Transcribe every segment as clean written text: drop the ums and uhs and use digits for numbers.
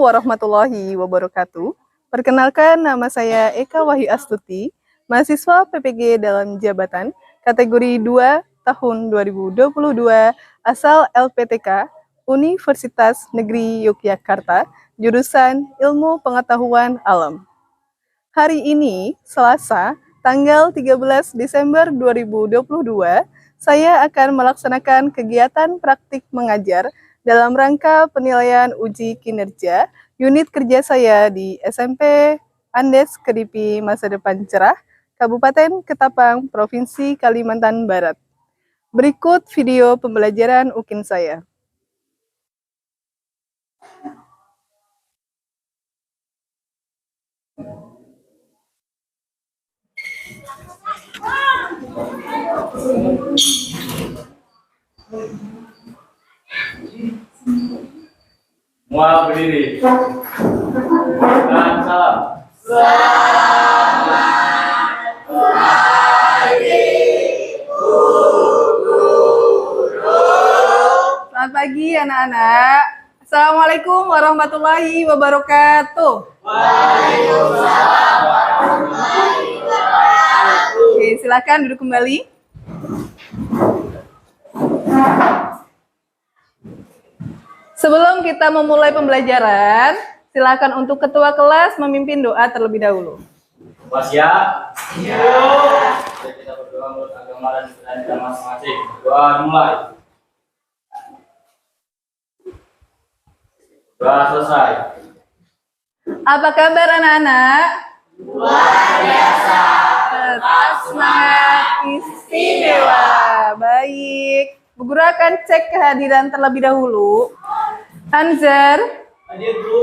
warahmatullahi wabarakatuh. Perkenalkan, nama saya Eka Wahyu Astuti, mahasiswa PPG dalam jabatan kategori 2 tahun 2022 asal LPTK Universitas Negeri Yogyakarta, jurusan Ilmu Pengetahuan Alam. Hari ini, Selasa, tanggal 13 Desember 2022, saya akan melaksanakan kegiatan praktik mengajar dalam rangka penilaian uji kinerja unit kerja saya di SMP Andes Kedipi Masa Depan Cerah, Kabupaten Ketapang, Provinsi Kalimantan Barat. Berikut video pembelajaran UKIN saya. Semua berdiri. Dan salam. Selamat pagi anak-anak. Assalamualaikum warahmatullahi wabarakatuh. Waalaikumsalam warahmatullahi wabarakatuh. Oke, silakan duduk kembali. Sebelum kita memulai pembelajaran, silakan untuk ketua kelas memimpin doa terlebih dahulu. Siap? Siap. Kita berdoa menurut agama dan kepercayaan kita masing-masing. Doa mulai. Doa selesai. Apa kabar anak-anak? Luar biasa. Tetap semangat, istimewa. Baik. Bu Guru akan cek kehadiran terlebih dahulu. Anzar. Hadir, Bu.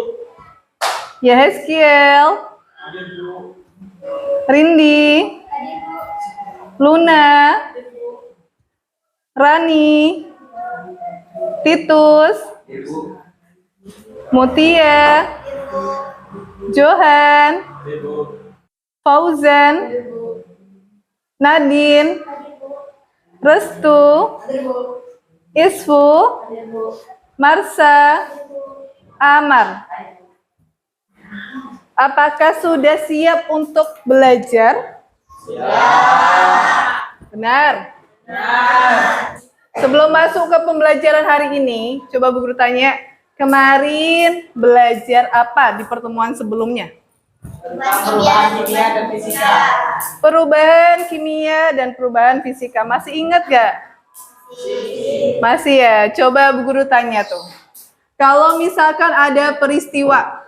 Yahezkiel. Hadir, Bu. Rindi. Luna. Rani. Titus. Hadir, Bu. Mutia. Johan. Hadir, Bu. Fauzan. Nadine. Restu. Isfu. Marsa. Amar. Apakah sudah siap untuk belajar? Siap. Benar. Sebelum masuk ke pembelajaran hari ini, coba Bu Guru tanya, kemarin belajar apa di pertemuan sebelumnya? Perubahan kimia dan fisika. Perubahan kimia dan perubahan fisika. Masih ingat gak? Masih ya? Coba Bu Guru tanya tuh. Kalau misalkan ada peristiwa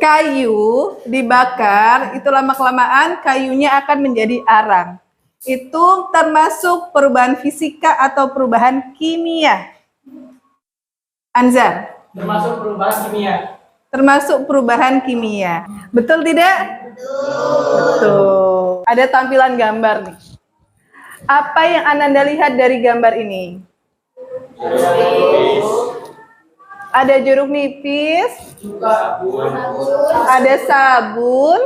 kayu dibakar, itu lama-kelamaan kayunya akan menjadi arang. Itu termasuk perubahan fisika atau perubahan kimia? Anzar? Termasuk perubahan kimia. Termasuk perubahan kimia. Betul tidak? Betul. Ada tampilan gambar nih. Apa yang Ananda lihat dari gambar ini? Ada jeruk nipis, ada sabun,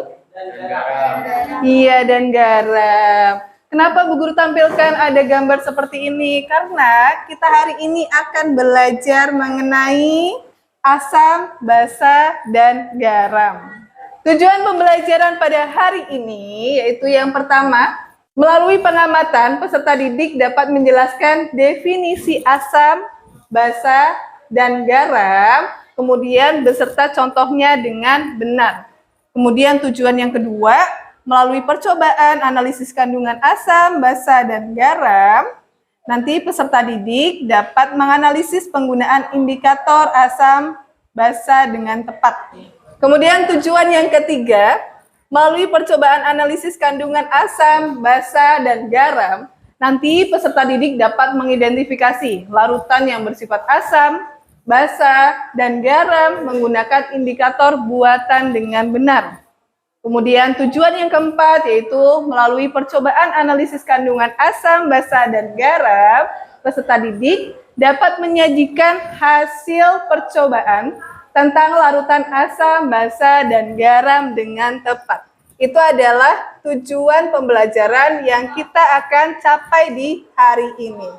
iya, dan garam. Kenapa Bu Guru tampilkan ada gambar seperti ini? Karena kita hari ini akan belajar mengenai asam, basa, dan garam. Tujuan pembelajaran pada hari ini yaitu yang pertama, melalui pengamatan peserta didik dapat menjelaskan definisi asam, basa, dan garam, kemudian beserta contohnya dengan benar. Kemudian tujuan yang kedua, melalui percobaan analisis kandungan asam, basa, dan garam, nanti peserta didik dapat menganalisis penggunaan indikator asam, basa dengan tepat. Kemudian tujuan yang ketiga, melalui percobaan analisis kandungan asam, basa, dan garam, nanti peserta didik dapat mengidentifikasi larutan yang bersifat asam, basa, dan garam menggunakan indikator buatan dengan benar. Kemudian tujuan yang keempat yaitu melalui percobaan analisis kandungan asam, basa, dan garam, peserta didik dapat menyajikan hasil percobaan tentang larutan asam, basa, dan garam dengan tepat. Itu adalah tujuan pembelajaran yang kita akan capai di hari ini.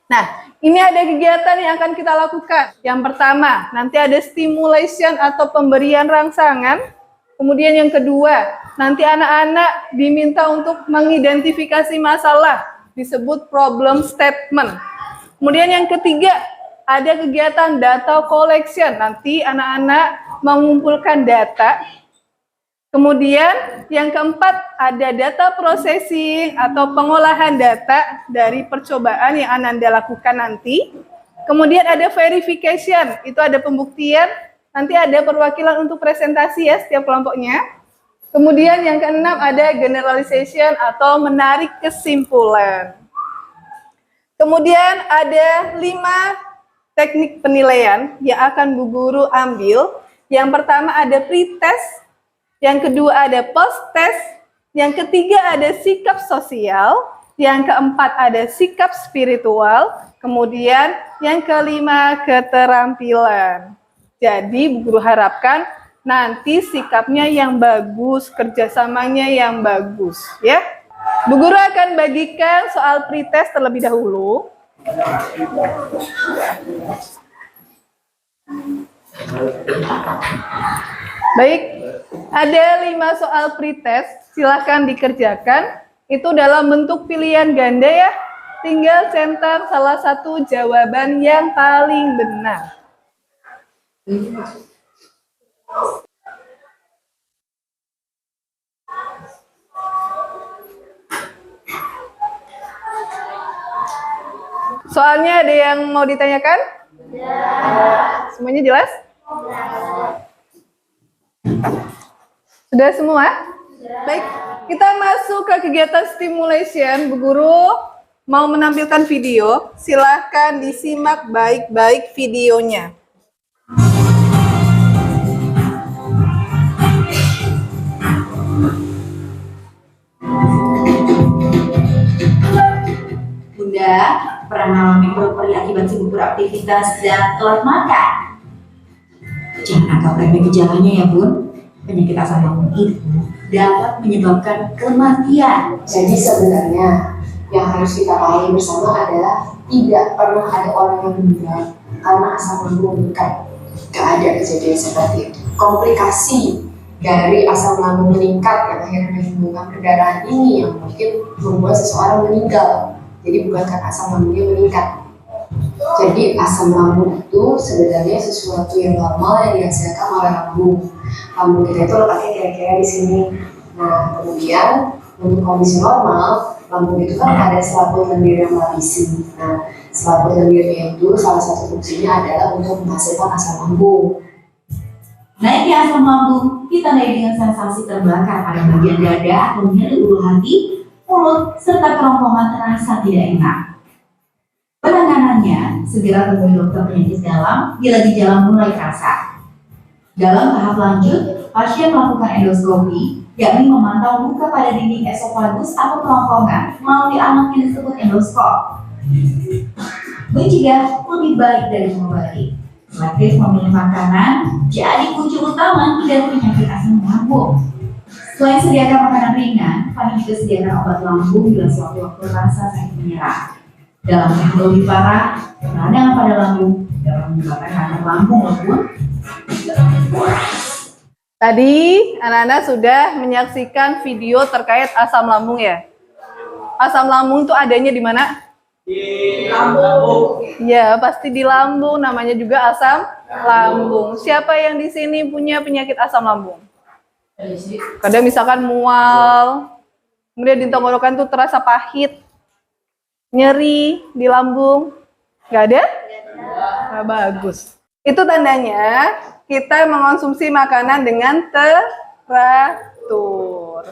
Nah, Ini ada kegiatan yang akan kita lakukan. Yang pertama, nanti ada stimulation atau pemberian rangsangan. Kemudian yang kedua, nanti anak-anak diminta untuk mengidentifikasi masalah, disebut problem statement. Kemudian yang ketiga, ada kegiatan data collection. Nanti anak-anak mengumpulkan data. Kemudian yang keempat, ada data processing atau pengolahan data dari percobaan yang Ananda lakukan nanti. Kemudian ada verification, itu ada pembuktian. Nanti ada perwakilan untuk presentasi ya setiap kelompoknya. Kemudian yang keenam ada generalization atau menarik kesimpulan. Kemudian ada 5 teknik penilaian yang akan Bu Guru ambil. Yang pertama ada pre-test. Yang kedua ada post-test, yang ketiga ada sikap sosial, yang keempat ada sikap spiritual, kemudian yang kelima keterampilan. Jadi Bu Guru harapkan nanti sikapnya yang bagus, kerjasamanya yang bagus, ya. Bu Guru akan bagikan soal pretest terlebih dahulu. Baik, ada 5 soal pretest, silahkan dikerjakan. Itu dalam bentuk pilihan ganda ya. Tinggal centang salah satu jawaban yang paling benar. Soalnya ada yang mau ditanyakan? Ya. Semuanya jelas? Sudah semua? Baik, kita masuk ke kegiatan stimulation. Bu Guru mau menampilkan video. Silahkan disimak baik-baik videonya. Bunda pernah mengalami perut akibat sibuk beraktivitas dan telat makan? Jangan anggap remeh gejalanya ya Bun. Penyakit asam lambung itu dapat menyebabkan kematian. Jadi sebenarnya yang harus kita pahami bersama adalah tidak pernah ada orang yang meninggal karena asam lambung meningkat. Gak ada kejadian seperti itu. Komplikasi dari asam lambung meningkat yang akhirnya menimbulkan perdarahan ini yang mungkin membuat seseorang meninggal. Jadi bukan karena asam lambungnya meningkat. Jadi asam lambung itu sebenarnya sesuatu yang normal yang dihasilkan oleh lambung. Lambung kita itu letaknya kira-kira di sini. Nah, kemudian untuk kondisi normal, lambung itu kan ada selaput lendir yang melapisi. Nah, selaput lendirnya itu salah satu fungsinya adalah untuk menghasilkan asam lambung. Naiknya asam lambung ditandai dengan sensasi terbakar pada bagian dada atau nyeri ulu hati, mulut, serta kerongkongan terasa tidak enak. Penanganannya segera temui dokter penyakit dalam bila gejala mulai terasa. Dalam tahap lanjut, pasien melakukan endoskopi, yakni memantau luka pada dinding esofagus atau kerongkongan melalui alat yang disebut endoskop. Mencegah lebih baik dari mengobati. Selektif memilih makanan jadi kunci utama dari penyakit asam lambung. Selain sediakan makanan ringan, kami juga sediakan obat lambung bila sewaktu-waktu rasa sakit menyerah. Dalam yang lebih parah, radang pada lambung dapat menyebabkan kanker lambung maupun. Tadi anak-anak sudah menyaksikan video terkait asam lambung ya. Asam lambung itu adanya di mana? Di lambung. Ya, pasti di lambung, namanya juga asam lambung. Siapa yang di sini punya penyakit asam lambung? Kadang misalkan mual, kemudian di tenggorokan tuh terasa pahit, nyeri di lambung. Nggak ada? Nah, bagus. Itu tandanya kita mengonsumsi makanan dengan teratur.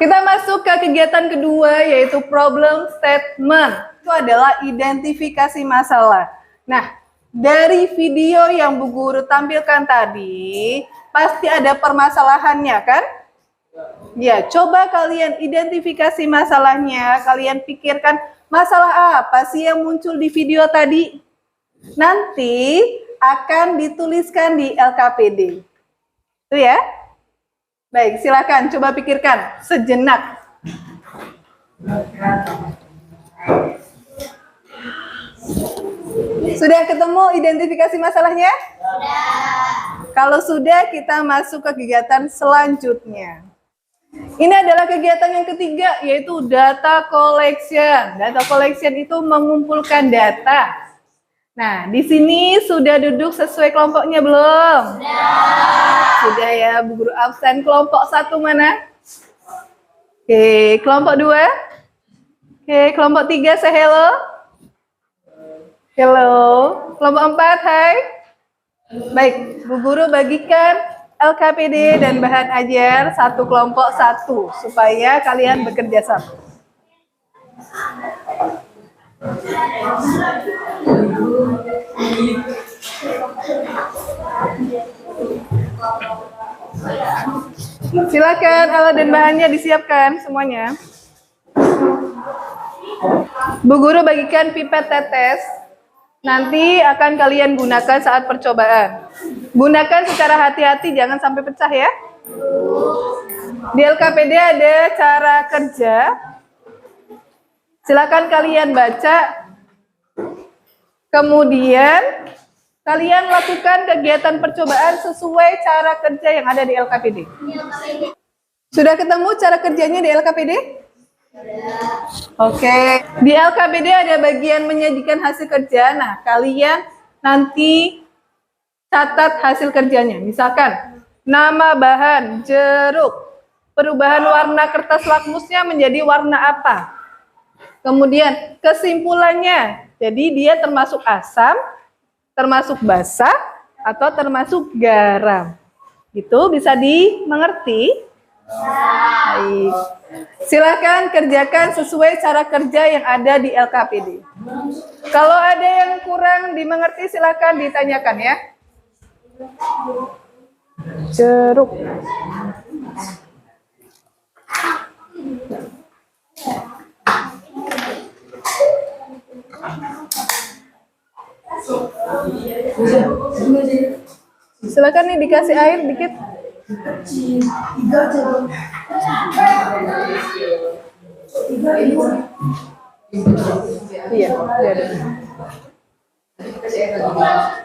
Kita masuk ke kegiatan kedua, yaitu problem statement. Itu adalah identifikasi masalah. Nah, dari video yang Bu Guru tampilkan tadi, pasti ada permasalahannya kan? Ya, coba kalian identifikasi masalahnya, kalian pikirkan masalah apa sih yang muncul di video tadi? Nanti akan dituliskan di LKPD. Itu ya. Baik, silakan coba pikirkan sejenak. Sudah ketemu identifikasi masalahnya? Kalau sudah, kita masuk ke kegiatan selanjutnya. Ini adalah kegiatan yang ketiga, yaitu data collection. Data collection itu mengumpulkan data. Nah, di sini sudah duduk sesuai kelompoknya belum? Sudah ya, Bu Guru absen. Kelompok 1 mana? Oke, kelompok 2? Oke, kelompok 3 say hello. Hello. Kelompok 4, hai. Baik, Bu Guru bagikan LKPD dan bahan ajar satu kelompok satu supaya kalian bekerja sama. Silakan alat dan bahannya disiapkan semuanya. Bu Guru bagikan pipet tetes. Nanti akan kalian gunakan saat percobaan. Gunakan secara hati-hati, jangan sampai pecah ya. Di LKPD ada cara kerja. Silakan kalian baca. Kemudian kalian lakukan kegiatan percobaan sesuai cara kerja yang ada di LKPD. Sudah ketemu cara kerjanya di LKPD? Oke, di LKPD ada bagian menyajikan hasil kerja. Nah, kalian nanti catat hasil kerjanya. Misalkan, nama bahan, jeruk. Perubahan warna kertas lakmusnya menjadi warna apa? Kemudian, kesimpulannya. Jadi, dia termasuk asam, termasuk basa, atau termasuk garam. Itu bisa dimengerti? Baik. Silakan kerjakan sesuai cara kerja yang ada di LKPD. Kalau ada yang kurang dimengerti silakan ditanyakan ya. Jeruk. Silakan nih dikasih air dikit. Iya, ada. Udah nggak apa-apa.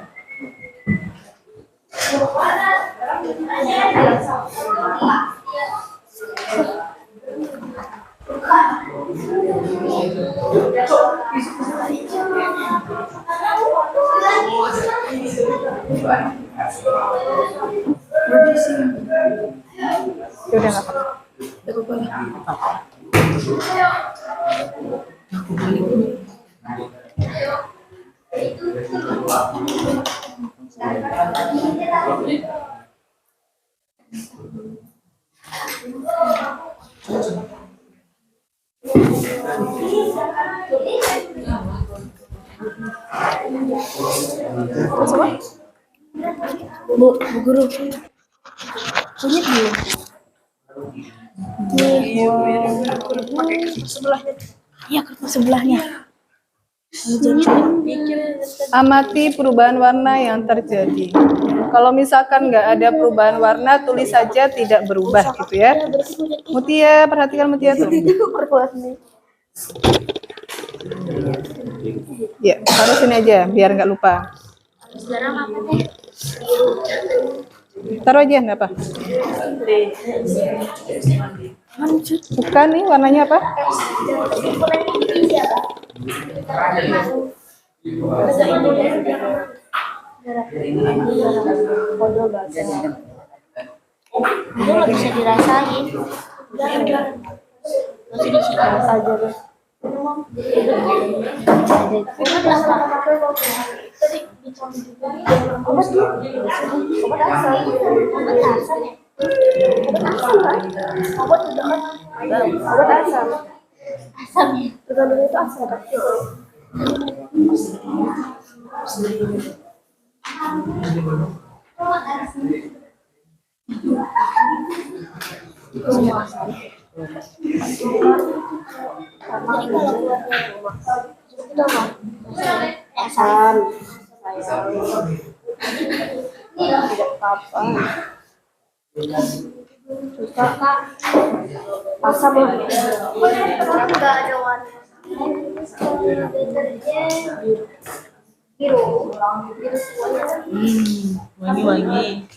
Bu Guru. Kunyit belum? Sebelahnya. Iya, kertas sebelahnya. Amati perubahan warna yang terjadi. Kalau misalkan nggak ada perubahan warna, tulis saja tidak berubah gitu ya. Mutia, perhatikan Mutia tuh. Ya, harus ini aja biar nggak lupa. Taruh aja, nggak apa. Bukan nih warnanya apa? Itu nggak bisa dirasain. Masih di sini aja deh. Asam nggak ada warna. Biru. Biru semuanya. Wangi-wangi.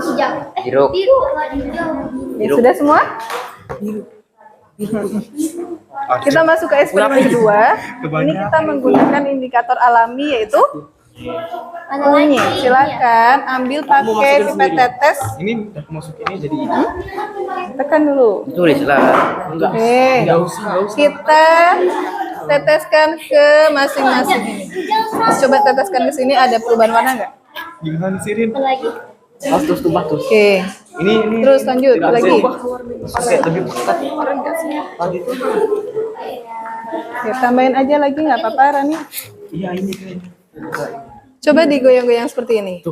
Hijau. Biru. Biru. Ya, sudah semua? Kita masuk ke eksperimen kedua. Ini kita menggunakan indikator alami yaitu kunyit. Silakan ambil pakai pipet tetes. Ini udah masukinnya jadi ini. Tekan dulu. Tulis lah. Enggak. Oke. Enggak usah. Kita teteskan ke masing-masing ini. Coba teteskan ke sini, ada perubahan warna nggak? Gimana Sirin? Lagi. Tuh tumbah tuh. Oke. Ini Terus lanjut lagi. Oke, lebih pekat. Tadi tuh. Ya, tambahin aja lagi nggak apa-apa, Rani. Iya, ini kan. Coba digoyang-goyang seperti ini.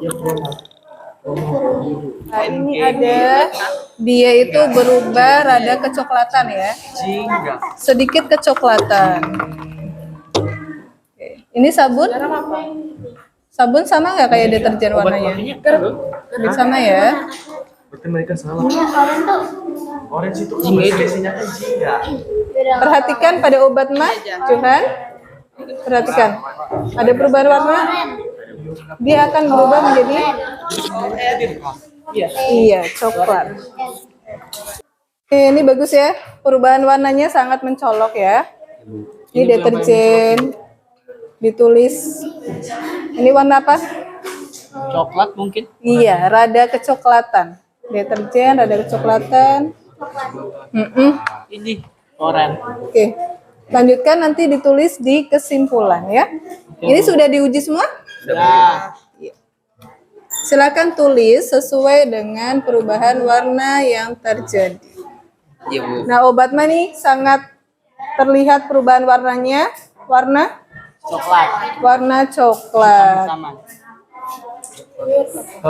Nah, ini ada dia itu berubah rada kecoklatan ya. Jingga. Sedikit kecoklatan. Oke. Ini sabun? Sabun sama nggak kayak deterjen warnanya? Hampir sama ya. Berarti mereka salah. Orang tuh. Orange itu jingga itu biasanya kan jingga. Perhatikan pada obat mah, Johan. Perhatikan. Ada perubahan warna? Dia akan berubah menjadi iya, coklat. Oke, ini bagus ya. Perubahan warnanya sangat mencolok ya. Ini deterjen. Ditulis. Ini warna apa? Coklat mungkin. Iya, rada kecoklatan. Deterjen, rada kecoklatan. Ini oranye. Oke. Lanjutkan nanti ditulis di kesimpulan ya. Ini sudah diuji semua? Sudah. Silakan tulis sesuai dengan perubahan warna yang terjadi. Iya, Bu. Nah, obat mah nih sangat terlihat perubahan warnanya. Coklat. Warna coklat. Sama.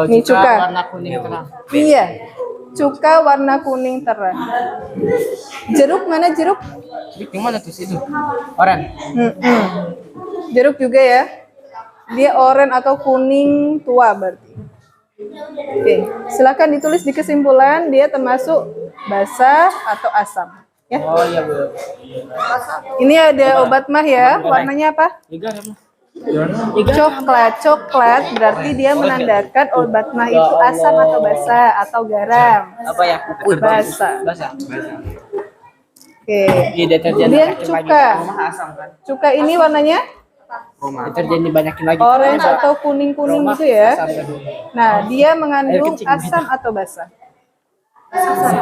Ini cuka. Warna kuning terang. Iya. Cuka warna kuning terang. Jeruk mana jeruk? Yang mana tuh situ? Oranye. Jeruk juga ya. Dia oranye atau kuning tua berarti. Oke, silakan ditulis di kesimpulan dia termasuk basah atau asam. Ya. Oh iya, Bu. Ini ada obat mah ya. Warnanya apa? Tiga apa? Coklat berarti dia menandakan obat mah itu asam atau basah atau garam. Apa ya? Basah. Basah. Oke. Di deterjen Kemudian banyakin lagi. cuka. Rumah asam kan? Cuka ini warnanya Deterjen dibanyakin lagi. orange atau kuning-kuning gitu ya. Asam kan? Nah, dia mengandung asam atau basah.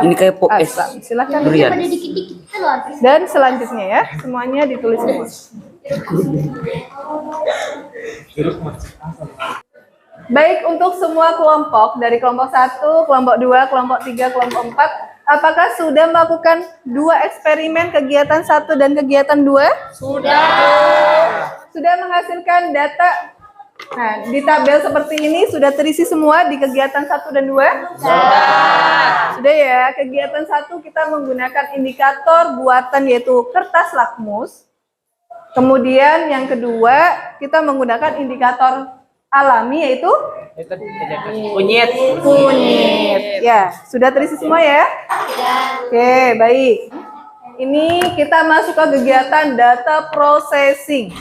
Ini kayak Asam. Silahkan. durian. Ada dikit-dikit kan loh. Dan selanjutnya ya, semuanya ditulis semua. Baik, untuk semua kelompok, dari kelompok 1, kelompok 2, kelompok 3, kelompok 4, apakah sudah melakukan 2 eksperimen kegiatan 1 dan kegiatan 2? Sudah menghasilkan data. Nah, di tabel seperti ini sudah terisi semua di kegiatan 1 dan 2? Sudah ya, kegiatan 1 kita menggunakan indikator buatan yaitu kertas lakmus. Kemudian yang kedua, kita menggunakan indikator alami yaitu Kunyit. kunyit. Ya, sudah terisi semua ya? Oke, baik. Ini kita masuk ke kegiatan data processing.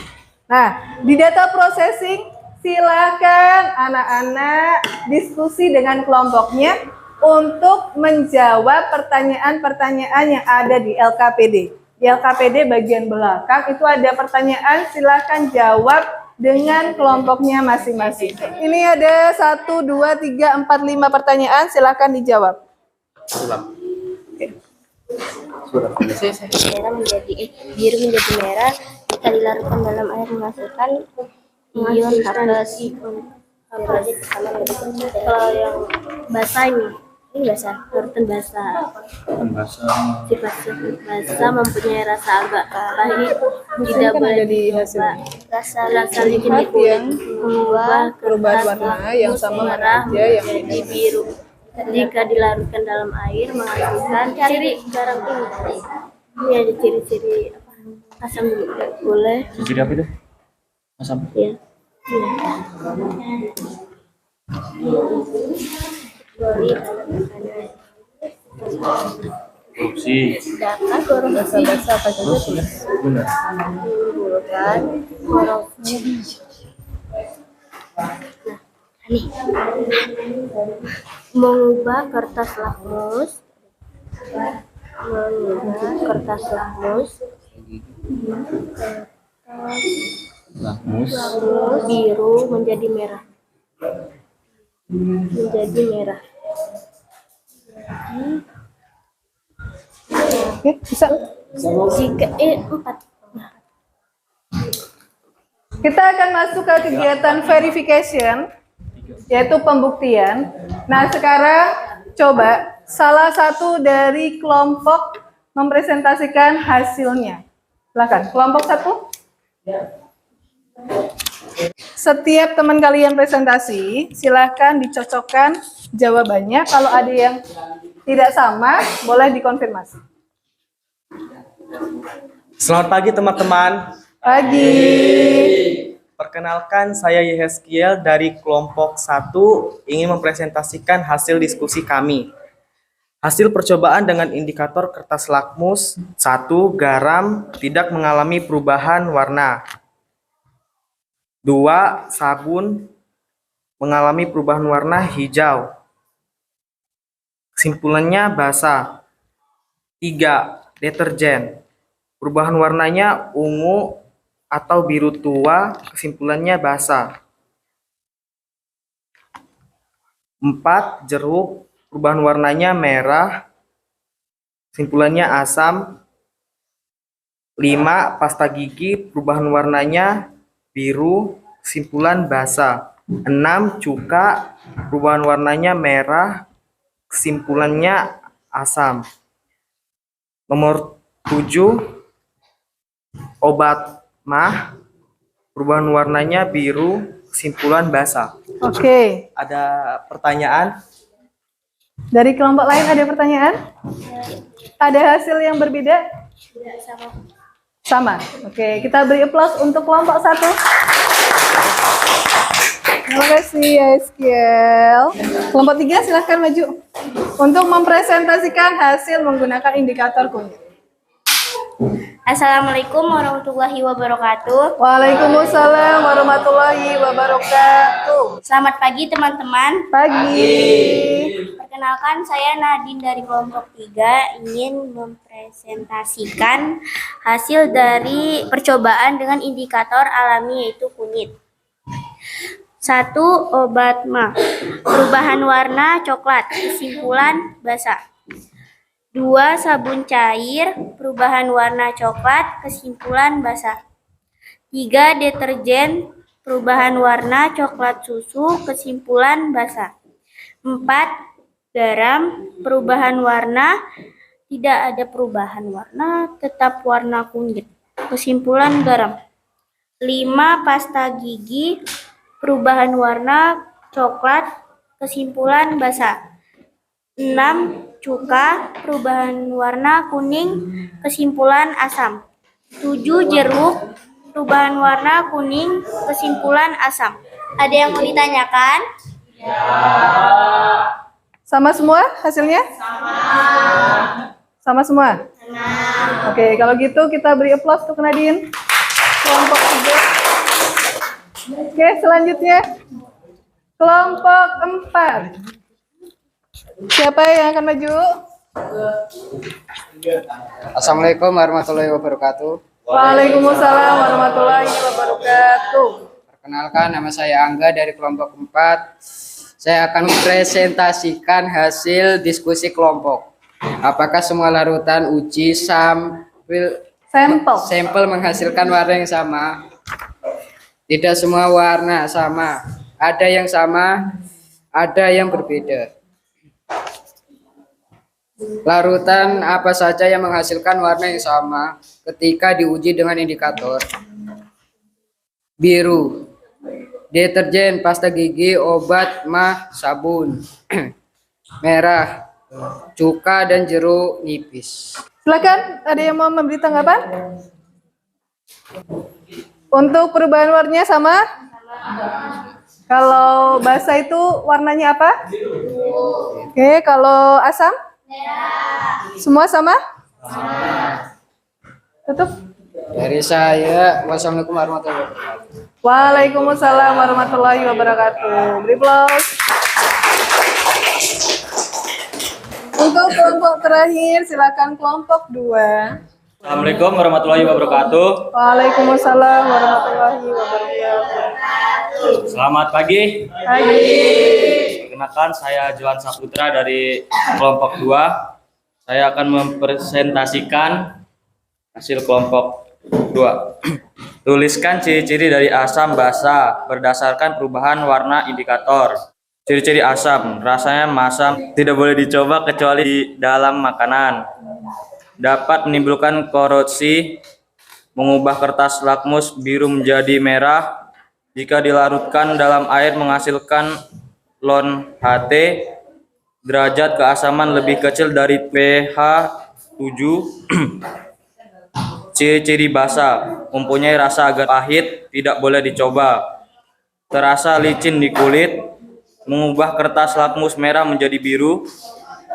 Nah, di data processing silakan anak-anak diskusi dengan kelompoknya untuk menjawab pertanyaan-pertanyaan yang ada di LKPD. Di LKPD bagian belakang itu ada pertanyaan, silakan jawab dengan kelompoknya masing-masing. Ini ada 1, 2, 3, 4, 5 pertanyaan, silakan dijawab. Merah menjadi biru menjadi merah. Kita dilarutkan dalam air menghasilkan ion H+. Kalau yang basah ini basah, larutan basah. Sifat basah mempunyai rasa agak pahit, tidak boleh dicoba. Rasa liquid yang mengubah perubahan kertas warna yang lakmus sama merah aja yang menjadi biru. Jika dilarutkan dalam air menghasilkan ciri garam ini. Ini ada ciri-ciri apa? Asam juga boleh. Jadi apa itu? Asam. Ya. Korupsi. Dapat korupsi Bahasa apa saja tulis. Benar. menimbulkan korupsi Mengubah kertas lakmus, mengubah kertas lakmus, Lakmus. lakmus biru menjadi merah, menjadi merah. Oke, bisa. Jika 4. Kita akan masuk ke kegiatan verification, yaitu pembuktian. Nah, sekarang coba salah satu dari kelompok mempresentasikan hasilnya. Silakan, kelompok 1. Setiap teman kalian presentasi, silakan dicocokkan jawabannya. Kalau ada yang tidak sama, boleh dikonfirmasi. Selamat pagi teman-teman. Pagi. Perkenalkan, saya Yehezkiel dari kelompok 1 ingin mempresentasikan hasil diskusi kami. Hasil percobaan dengan indikator kertas lakmus 1. Garam tidak mengalami perubahan warna. 2. Sabun mengalami perubahan warna hijau. Kesimpulannya basah. 3. Deterjen perubahan warnanya ungu atau biru tua, kesimpulannya basah. 4. Jeruk perubahan warnanya merah, kesimpulannya asam. 5. Pasta gigi perubahan warnanya biru, kesimpulan basah. 6. Cuka perubahan warnanya merah, kesimpulannya asam. Nomor 7. Obat mah perubahan warnanya biru, kesimpulan basah. Oke. Ada pertanyaan? Dari kelompok lain ada pertanyaan? Ada hasil yang berbeda? Sama. Oke, kita beri aplaus untuk kelompok 1. Terima kasih, Yehezkiel. Kelompok 3 silahkan maju untuk mempresentasikan hasil menggunakan indikator kunyit. Assalamualaikum warahmatullahi wabarakatuh. Waalaikumsalam warahmatullahi wabarakatuh. Selamat pagi teman-teman. Pagi. Perkenalkan, saya Nadine dari kelompok 3 ingin mempresentasikan hasil dari percobaan dengan indikator alami yaitu kunyit. 1. Obat mah perubahan warna coklat, kesimpulan basah. 2. Sabun cair perubahan warna coklat, kesimpulan basah. 3. Deterjen perubahan warna coklat susu, kesimpulan basah. 4. Garam perubahan warna tidak ada perubahan warna, tetap warna kunyit, kesimpulan garam. 5. Pasta gigi perubahan warna coklat, kesimpulan basah. 6. Cuka perubahan warna kuning, kesimpulan asam. 7. Jeruk perubahan warna kuning, kesimpulan asam. Ada yang mau ditanyakan? Sama semua hasilnya? Sama semua? Oke, kalau gitu kita beri aplaus untuk Nadine. Kelompok 3. Oke, selanjutnya kelompok 4. Siapa yang akan maju? Assalamualaikum warahmatullahi wabarakatuh. Waalaikumsalam warahmatullahi wabarakatuh. Perkenalkan, nama saya Angga dari kelompok 4. Saya akan mempresentasikan hasil diskusi kelompok. Apakah semua larutan uji sampel menghasilkan warna yang sama? Tidak semua warna sama. Ada yang sama, ada yang berbeda. Larutan apa saja yang menghasilkan warna yang sama ketika diuji dengan indikator? Biru, deterjen, pasta gigi, obat mah, sabun. Merah, cuka dan jeruk nipis. Silakan, ada yang mau memberi tanggapan? Untuk perubahan warnanya sama? Kalau basah itu warnanya apa? Oke, kalau asam? Semua sama? Tutup. Dari saya, wassalamualaikum warahmatullahi wabarakatuh. Waalaikumsalam warahmatullahi wabarakatuh. Beri aplaus. Untuk kelompok terakhir, silakan kelompok 2. Assalamualaikum warahmatullahi wabarakatuh. Waalaikumsalam warahmatullahi wabarakatuh. Selamat pagi. Pagi. Perkenalkan, saya Johan Saputra dari kelompok 2. Saya akan mempresentasikan hasil kelompok 2. Tuliskan ciri-ciri dari asam basa berdasarkan perubahan warna indikator. Ciri-ciri asam, rasanya masam, tidak boleh dicoba kecuali di dalam makanan. Dapat menimbulkan korosi, mengubah kertas lakmus biru menjadi merah. Jika dilarutkan dalam air menghasilkan lon HT, derajat keasaman lebih kecil dari pH 7. Ciri-ciri basa, mempunyai rasa agak pahit, tidak boleh dicoba. Terasa licin di kulit, mengubah kertas lakmus merah menjadi biru.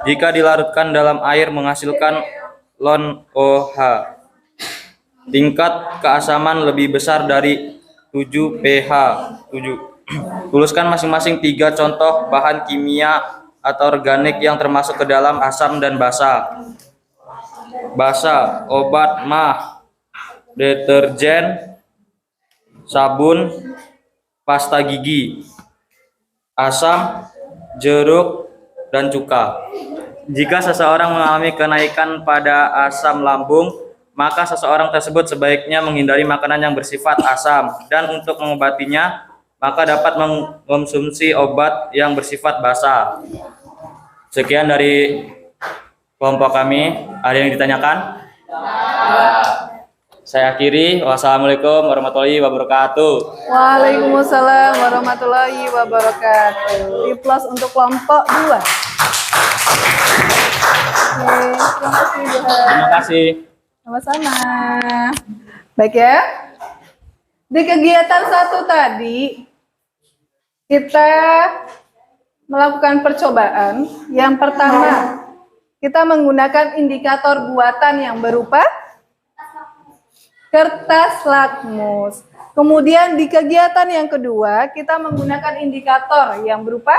Jika dilarutkan dalam air menghasilkan lon OH. Tingkat keasaman lebih besar dari 7 pH 7. Tuliskan masing-masing 3 contoh bahan kimia atau organik yang termasuk ke dalam asam dan basa. Basa, obat mah, deterjen, sabun, pasta gigi. Asam, jeruk, dan cuka. Jika seseorang mengalami kenaikan pada asam lambung, maka seseorang tersebut sebaiknya menghindari makanan yang bersifat asam, dan untuk mengobatinya, maka dapat mengkonsumsi obat yang bersifat basa. Sekian dari kelompok kami. Ada yang ditanyakan? Saya akhiri. Wassalamualaikum warahmatullahi wabarakatuh. Waalaikumsalam warahmatullahi wabarakatuh. Di plus untuk kelompok 2. Oke, terima kasih Johan. Terima kasih. Sama-sama. Baik ya. Di kegiatan 1 tadi, kita melakukan percobaan. Yang pertama, kita menggunakan indikator buatan yang berupa kertas lakmus. Kemudian di kegiatan yang kedua, kita menggunakan indikator yang berupa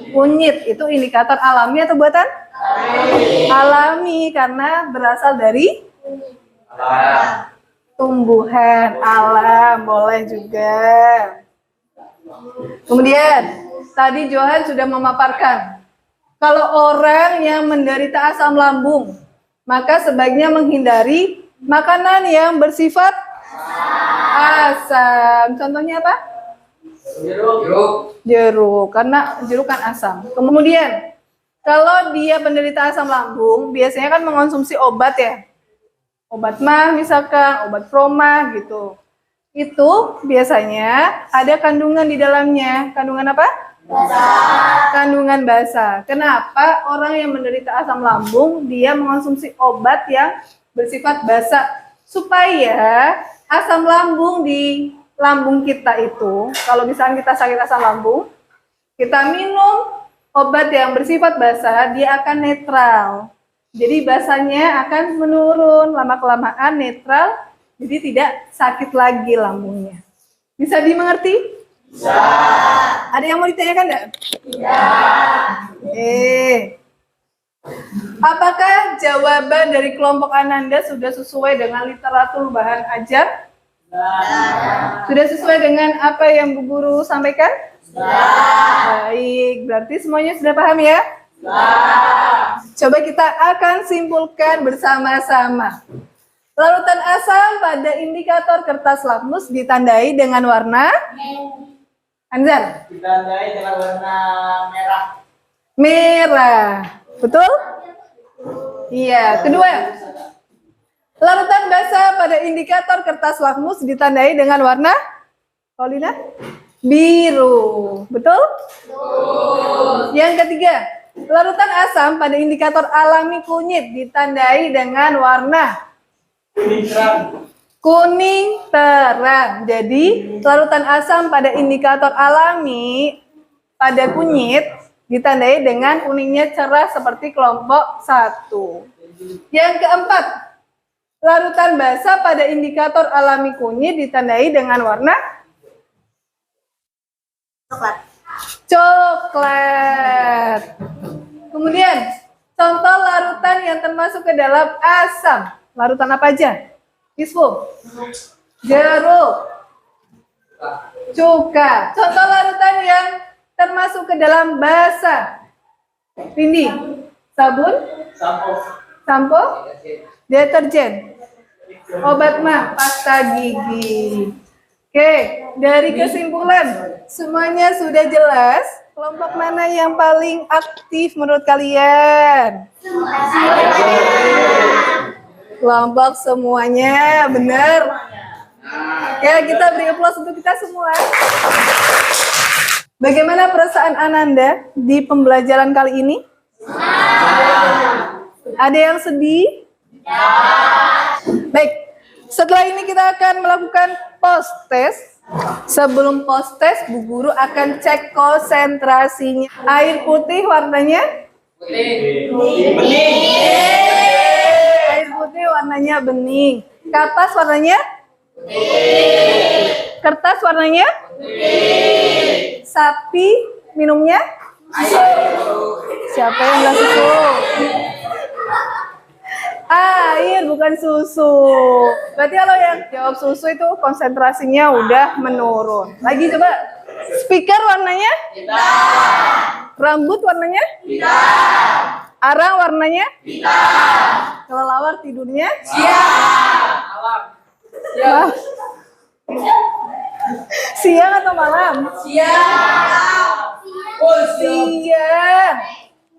kunyit. Itu indikator alami atau buatan? Alami, karena berasal dari tumbuhan alam. Boleh juga. Kemudian, tadi Johan sudah memaparkan, kalau orang yang menderita asam lambung, maka sebaiknya menghindari makanan yang bersifat asam. Contohnya apa? Jeruk, karena jeruk kan asam. Kemudian, kalau dia penderita asam lambung, biasanya kan mengonsumsi obat ya. Obat mah misalkan, obat promah gitu. Itu biasanya ada kandungan di dalamnya. Kandungan apa? Basa. Kandungan basa. Kenapa orang yang menderita asam lambung, dia mengonsumsi obat yang bersifat basa, supaya asam lambung di lambung kita itu, kalau misalnya kita sakit asam lambung, kita minum obat yang bersifat basa, dia akan netral. Jadi basanya akan menurun, lama-kelamaan netral, jadi tidak sakit lagi lambungnya. Bisa dimengerti? Bisa. Ada yang mau ditanyakan enggak? Iya. Apakah jawaban dari kelompok Ananda sudah sesuai dengan literatur bahan ajar? Sudah sesuai dengan apa yang Bu Guru sampaikan? Baik, berarti semuanya sudah paham ya? Coba kita akan simpulkan bersama-sama. Larutan asam pada indikator kertas lakmus ditandai dengan warna Anzar? Ditandai dengan warna merah. Merah. Betul? Iya. Kedua, larutan basa pada indikator kertas lakmus ditandai dengan warna Paulina? Biru. Betul? Yang ketiga, larutan asam pada indikator alami kunyit ditandai dengan warna kuning terang. Jadi, larutan asam pada indikator alami pada kunyit ditandai dengan kuningnya cerah seperti kelompok 1. Yang keempat, Larutan basa pada indikator alami kunyit ditandai dengan warna coklat. Kemudian, contoh larutan yang termasuk ke dalam asam. Larutan apa aja? Yusuf. Jeruk. Cuka. Contoh larutan yang termasuk ke dalam basa. Rindi. Sabun. Sampo. Deterjen. Obat mah. Pasta gigi. Oke, dari kesimpulan, semuanya sudah jelas. Kelompok mana yang paling aktif menurut kalian? Kelompok semuanya, benar. Ya, kita beri aplaus untuk kita semua. Bagaimana perasaan Ananda di pembelajaran kali ini? Ada yang sedih? Baik, setelah ini kita akan melakukan post test. Sebelum post test, Bu Guru akan cek konsentrasinya. Air putih warnanya? Bening. Air putih warnanya bening. Kapas warnanya? Bening. Kertas warnanya? Bening. Sapi minumnya? Siapa yang bilang susu? Air, bukan susu. Berarti kalau yang jawab susu itu konsentrasinya udah menurun. Lagi coba. Speaker warnanya? Hitam. Rambut warnanya? Hitam. Arang warnanya? Hitam. Kelelawar tidurnya? Siang. Siang atau malam? Siang. Siang.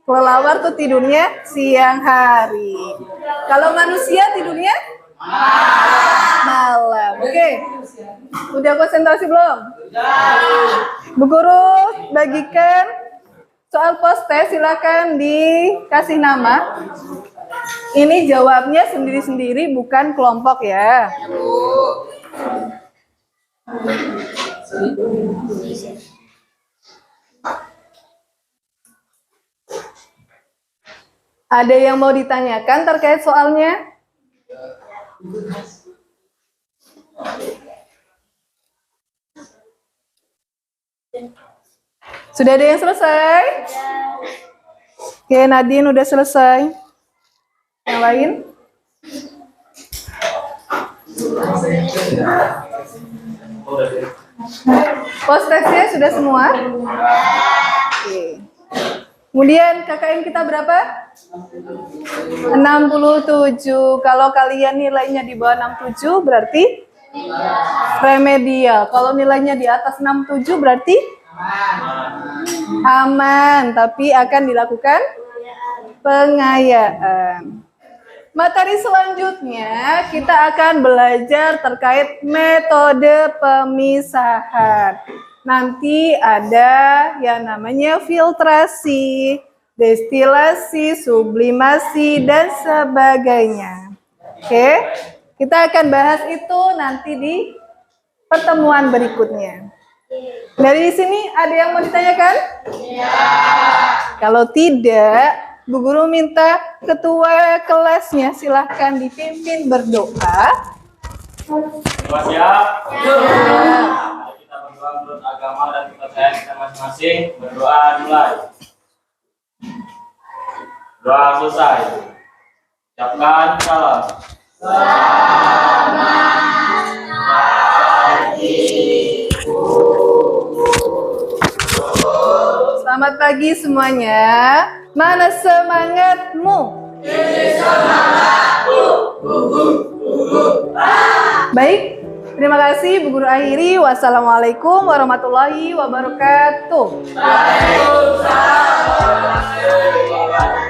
Kelelawar tuh tidurnya siang hari. Kalau manusia tidurnya malam. Oke. Udah konsentrasi belum? Bu Guru bagikan soal post test, silakan dikasih nama. Ini jawabnya sendiri-sendiri, bukan kelompok ya. Ada yang mau ditanyakan terkait soalnya? Sudah ada yang selesai? Oke, Nadine udah selesai. Yang lain? Post testnya sudah semua? Oke. Kemudian KKM kita berapa? 67. Kalau kalian nilainya di bawah 67 berarti remedial. Kalau nilainya di atas 67 berarti aman, tapi akan dilakukan pengayaan. Materi selanjutnya kita akan belajar terkait metode pemisahan. Nanti ada yang namanya filtrasi, destilasi, sublimasi, dan sebagainya. Oke, kita akan bahas itu nanti di pertemuan berikutnya. Dari sini ada yang mau ditanyakan? Ya. Kalau tidak, Bu Guru minta ketua kelasnya silahkan dipimpin berdoa. Semua siap? Ya. Kita berdoa menurut agama dan kepercayaan kita masing-masing. Berdoa mulai. Doa selesai. Ucapkan salam. Selamat pagi semuanya. Mana semangatmu? Baik, terima kasih Bu Guru akhiri. Wassalamualaikum warahmatullahi wabarakatuh. Waalaikumsalam warahmatullahi wabarakatuh.